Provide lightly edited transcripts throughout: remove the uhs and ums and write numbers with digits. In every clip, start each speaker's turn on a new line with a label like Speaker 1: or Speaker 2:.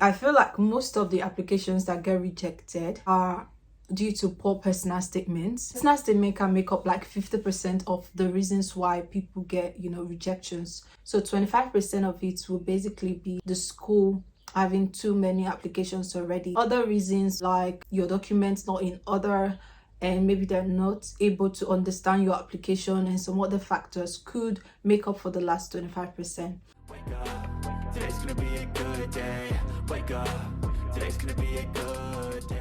Speaker 1: I feel like most of the applications that get rejected are due to poor personal statements. Personal statement can make up like 50% of the reasons why people get, rejections. So 25% of it will basically be the school having too many applications already. Other reasons like your documents not in order, and maybe they're not able to understand your application, and some other factors could make up for the last 25%.
Speaker 2: Wake up, today's gonna be a good day. Wake up, today's gonna be a good day.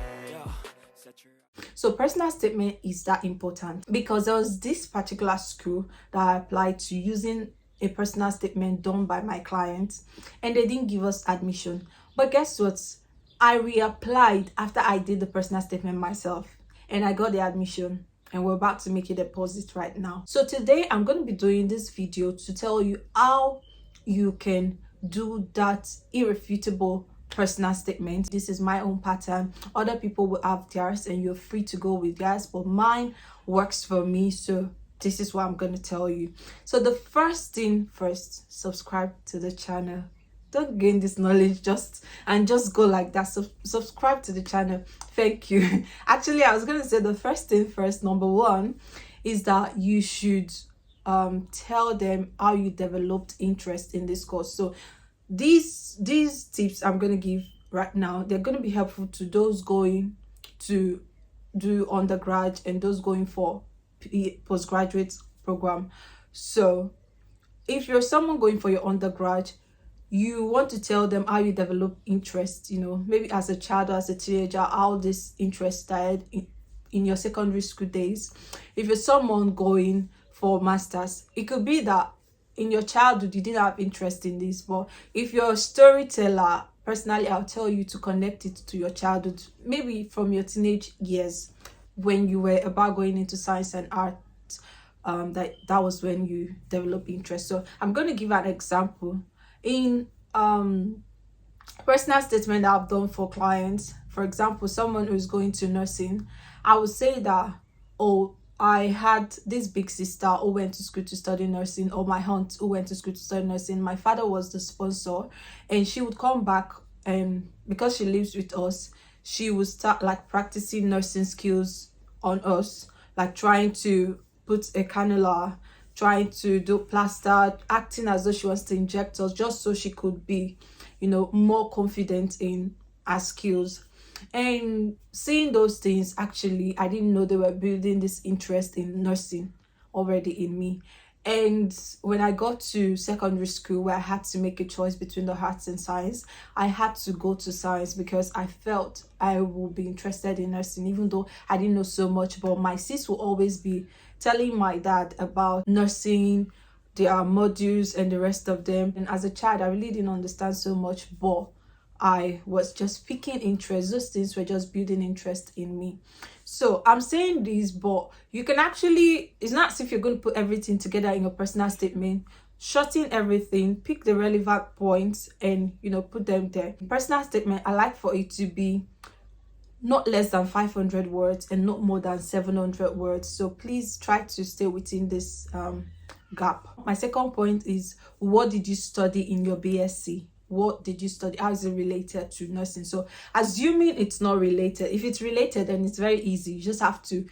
Speaker 1: So personal statement is that important because there was this particular school that I applied to using a personal statement done by my client, and they didn't give us admission. But guess what? I reapplied after I did the personal statement myself, and I got the admission, and we're about to make a deposit right now. So today I'm going to be doing this video to tell you how you can do that irrefutable personal statement. This is my own pattern. Other people will have theirs and you're free to go with theirs, but mine works for me, so this is what I'm going to tell you. So the first thing first, subscribe to the channel. Don't gain this knowledge just go like that. Subscribe to the channel. Thank you. Actually, I was going to say the first thing first. Number one is that you should tell them how you developed interest in this course. So these tips I'm going to give right now, they're going to be helpful to those going to do undergrad and those going for postgraduate program. So if you're someone going for your undergrad, you want to tell them how you develop interest, maybe as a child or as a teenager, how this interest started in your secondary school days. If you're someone going for masters, it could be that in your childhood you didn't have interest in this, but if you're a storyteller, personally I'll tell you to connect it to your childhood, maybe from your teenage years when you were about going into science and art. That was when you develop interest. So I'm going to give an example in personal statement that I've done for clients. For example, someone who's going to nursing, I would say that, I had this big sister who went to school to study nursing, or my aunt who went to school to study nursing. My father was the sponsor, and she would come back, and because she lives with us, she would start like practicing nursing skills on us, like trying to put a cannula, trying to do plaster, acting as though she wants to inject us, just so she could be, more confident in her skills. And seeing those things, actually I didn't know they were building this interest in nursing already in me. And when I got to secondary school, where I had to make a choice between the arts and science, I had to go to science because I felt I would be interested in nursing, even though I didn't know so much. But my sis will always be telling my dad about nursing, their modules and the rest of them. And as a child, I really didn't understand so much, but I was just picking interest. Those things were just building interest in me. So I'm saying this, but you can actually, it's not as if you're going to put everything together in your personal statement. Shorten everything, pick the relevant points and, put them there. Personal statement, I like for it to be not less than 500 words and not more than 700 words. So please try to stay within this gap. My second point is, what did you study in your BSc? What did you study? How is it related to nursing? So assuming it's not related, if it's related, then it's very easy. You just have to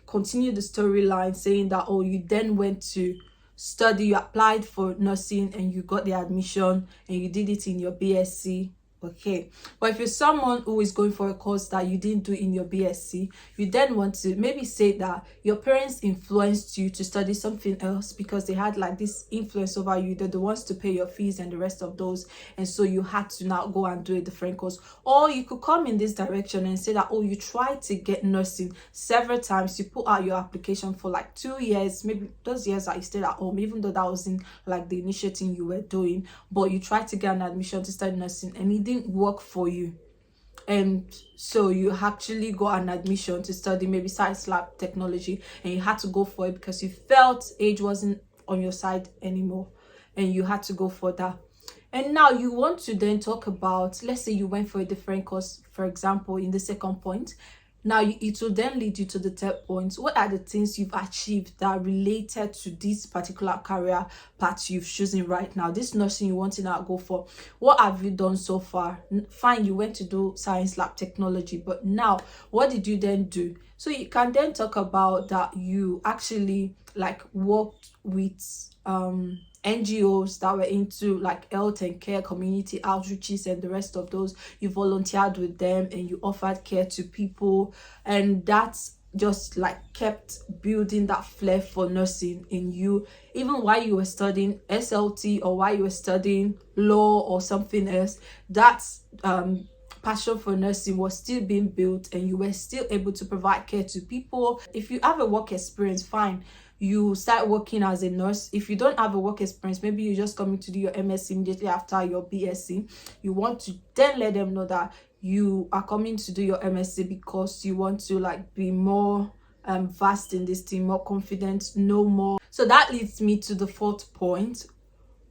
Speaker 1: continue the storyline, saying that, you then went to study, you applied for nursing and you got the admission and you did it in your BSc. Okay, but if you're someone who is going for a course that you didn't do in your BSc, you then want to maybe say that your parents influenced you to study something else because they had this influence over you. They're the ones to pay your fees and the rest of those, and so you had to now go and do a different course. Or you could come in this direction and say that, you tried to get nursing several times, you put out your application for 2 years, maybe those years that you stayed at home, even though that wasn't the initial thing you were doing, but you tried to get an admission to study nursing and it didn't work for you, and so you actually got an admission to study maybe science lab technology, and you had to go for it because you felt age wasn't on your side anymore and you had to go for that. And now you want to then talk about, let's say you went for a different course, for example, in the second point, Now it will then lead you to the third point. What are the things you've achieved that are related to this particular career path you've chosen right now? This nursing you want to now go for, what have you done so far? Fine, you went to do science lab technology, but now what did you then do? So you can then talk about that you actually like worked with NGOs that were into like health and care, community outreaches, and the rest of those. You volunteered with them and you offered care to people, and that's just like kept building that flair for nursing in you, even while you were studying SLT or while you were studying law or something else. That's passion for nursing was still being built, and you were still able to provide care to people. If you have a work experience, fine, you start working as a nurse. If you don't have a work experience, maybe you're just coming to do your MSc immediately after your BSc, you want to then let them know that you are coming to do your MSc because you want to like be more vast in this thing, more confident, know more. So that leads me to the fourth point.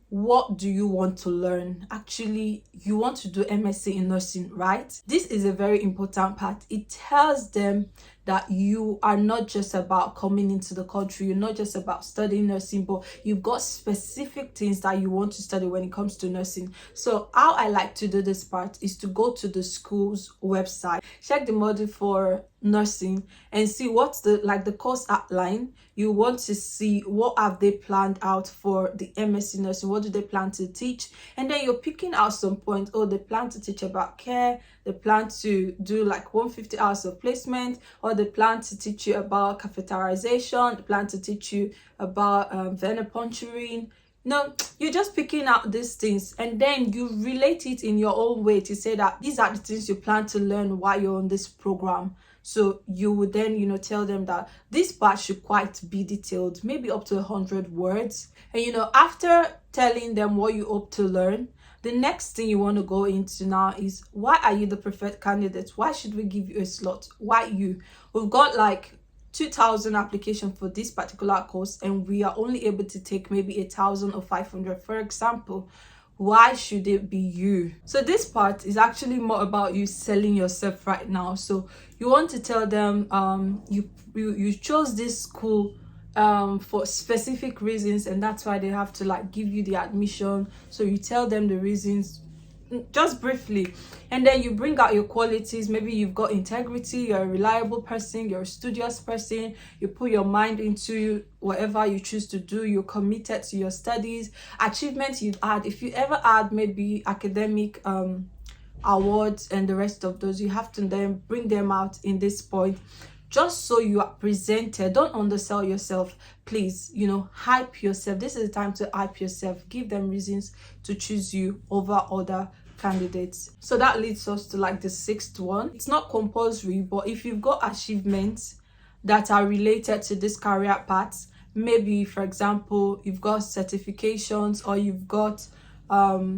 Speaker 1: What do you want to learn? Actually, you want to do MSc in nursing, right? This is a very important part. It tells them that you are not just about coming into the country, you're not just about studying nursing, but you've got specific things that you want to study when it comes to nursing. So how I like to do this part is to go to the school's website, check the module for nursing, and see what's the course outline. You want to see what have they planned out for the MSc nursing, what do they plan to teach, and then you're picking out some points. Oh, they plan to teach about care, they plan to do like 150 hours of placement, or they plan to teach you about catheterization, they plan to teach you about venipuncturing. No, you're just picking out these things, and then you relate it in your own way to say that these are the things you plan to learn while you're on this program. So you would then, tell them that this part should quite be detailed, maybe up to 100 words. And, after telling them what you hope to learn, the next thing you want to go into now is, why are you the preferred candidate? Why should we give you a slot? Why you? We've got like 2,000 applications for this particular course, and we are only able to take maybe 1,000 or 500, for example. Why should it be you? So this part is actually more about you selling yourself right now. So you want to tell them you chose this school for specific reasons, and that's why they have to like give you the admission. So you tell them the reasons just briefly, and then you bring out your qualities. Maybe you've got integrity, you're a reliable person, you're a studious person, you put your mind into whatever you choose to do, you're committed to your studies, achievements you've had. If you ever had maybe academic awards and the rest of those, you have to then bring them out in this point, just so you are presented. Don't undersell yourself, please. Hype yourself. This is the time to hype yourself. Give them reasons to choose you over other candidates. So that leads us to like the sixth one. It's not compulsory, but if you've got achievements that are related to this career path, maybe for example you've got certifications, or you've got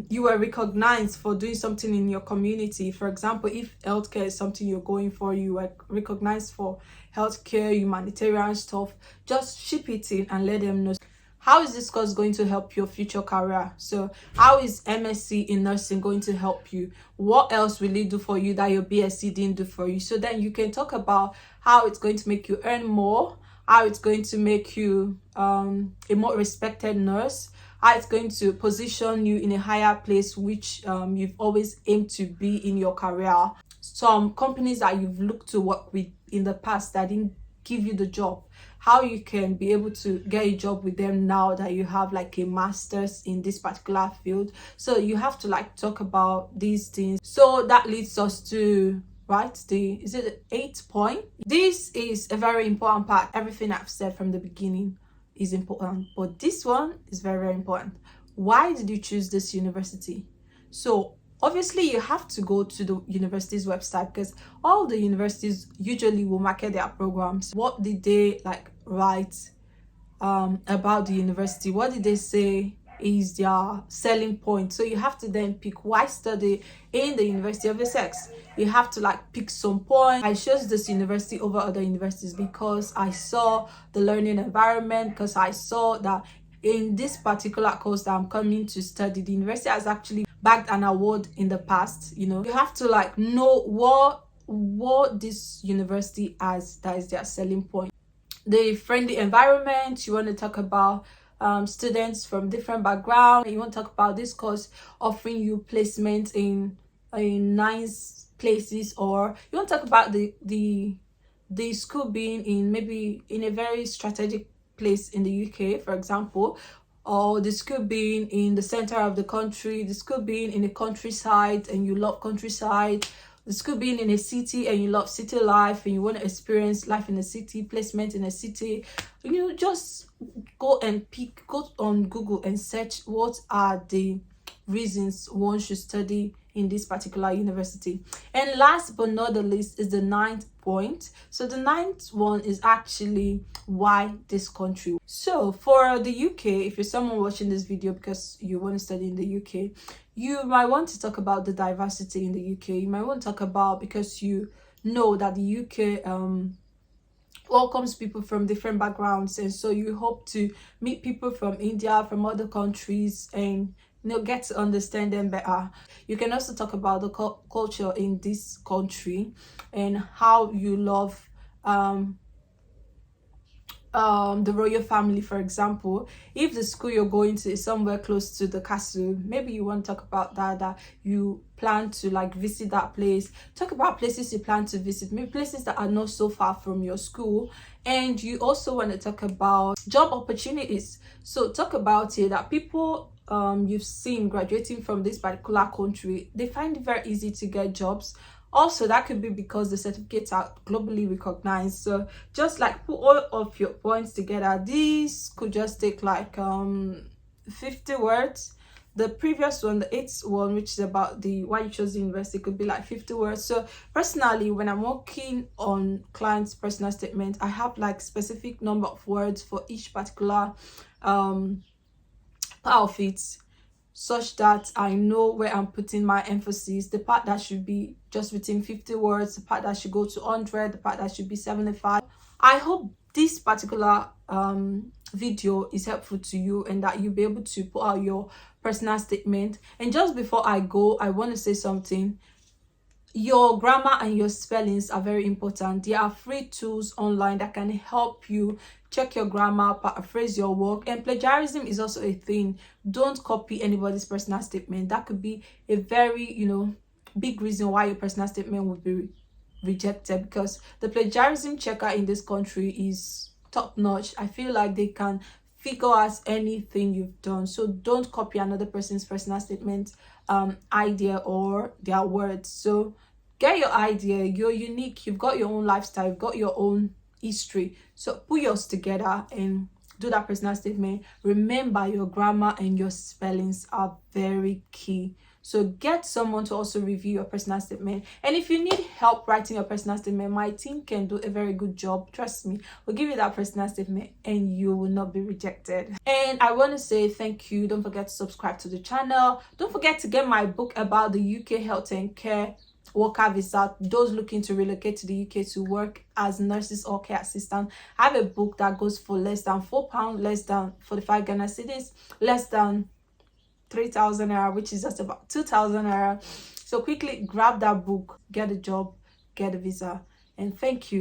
Speaker 1: you were recognized for doing something in your community. For example, if healthcare is something you're going for, you were recognized for healthcare, humanitarian stuff, just ship it in and let them know. How is this course going to help your future career? So how is MSc in nursing going to help you? What else will it do for you that your BSc didn't do for you? So then you can talk about how it's going to make you earn more, how it's going to make you a more respected nurse, how it's going to position you in a higher place, which you've always aimed to be in your career. Some companies that you've looked to work with in the past that didn't give you the job, how you can be able to get a job with them now that you have like a master's in this particular field. So you have to like talk about these things. So that leads us to is it the 8th point? This is a very important part. Everything I've said from the beginning is important, but this one is very, very important. Why did you choose this university? So obviously you have to go to the university's website, because all the universities usually will market their programs. What did they like write about the university? What did they say is their selling point? So you have to then pick, why study in the University of Essex? You have to like pick some point. I chose this university over other universities because I saw the learning environment, because I saw that in this particular course that I'm coming to study, the university has actually bagged an award in the past. You have to like know what what this university has that is their selling point. The friendly environment. You want to talk about students from different backgrounds. You want to talk about this course offering you placement in nice places, or you want to talk about the school being in maybe in a very strategic place in the UK, for example, or the school being in the center of the country, the school being in a countryside and you love countryside, the school being in a city and you love city life and you want to experience life in a city, placement in a city. You just go on Google and search what are the reasons one should study in this particular university. And last but not the least is the ninth point. So the ninth one is actually why this country. So for the UK, if you're someone watching this video because you want to study in the UK, you might want to talk about the diversity in the UK. You might want to talk about, because you know that the UK welcomes people from different backgrounds, and so you hope to meet people from India, from other countries, and get to understand them better. You can also talk about the culture in this country and how you love the royal family. For example, if the school you're going to is somewhere close to the castle, maybe you want to talk about that you plan to like visit that place. Talk about places you plan to visit, maybe places that are not so far from your school. And you also want to talk about job opportunities. So talk about it that people you've seen graduating from this particular country, they find it very easy to get jobs. Also, that could be because the certificates are globally recognized. So just like put all of your points together. This could just take like 50 words. The previous one, the 8th one, which is about the why you chose the university, could be like 50 words. So personally, when I'm working on clients' personal statement, I have like specific number of words for each particular part of it, such that I know where I'm putting my emphasis. The part that should be just within 50 words, the part that should go to 100, the part that should be 75. I hope this particular video is helpful to you and that you'll be able to put out your personal statement. And just before I go, I want to say something. Your grammar and your spellings are very important. There are free tools online that can help you check your grammar, paraphrase your work, and plagiarism is also a thing. Don't copy anybody's personal statement. That could be a very big reason why your personal statement would be rejected, because the plagiarism checker in this country is top notch. I feel like they can figure out anything you've done. So don't copy another person's personal statement idea or their words. So get your idea. You're unique, you've got your own lifestyle, you've got your own history. So put yours together and do that personal statement. Remember, your grammar and your spellings are very key. So get someone to also review your personal statement. And if you need help writing your personal statement, my team can do a very good job. Trust me, we'll give you that personal statement and you will not be rejected. And I want to say thank you. Don't forget to subscribe to the channel. Don't forget to get my book about the UK health and care worker visa, those looking to relocate to the UK to work as nurses or care assistant. I have a book that goes for less than £4, less than 45 Ghana cedis, less than 3,000 naira, which is just about 2,000 naira. So quickly grab that book, get a job, get a visa, and thank you.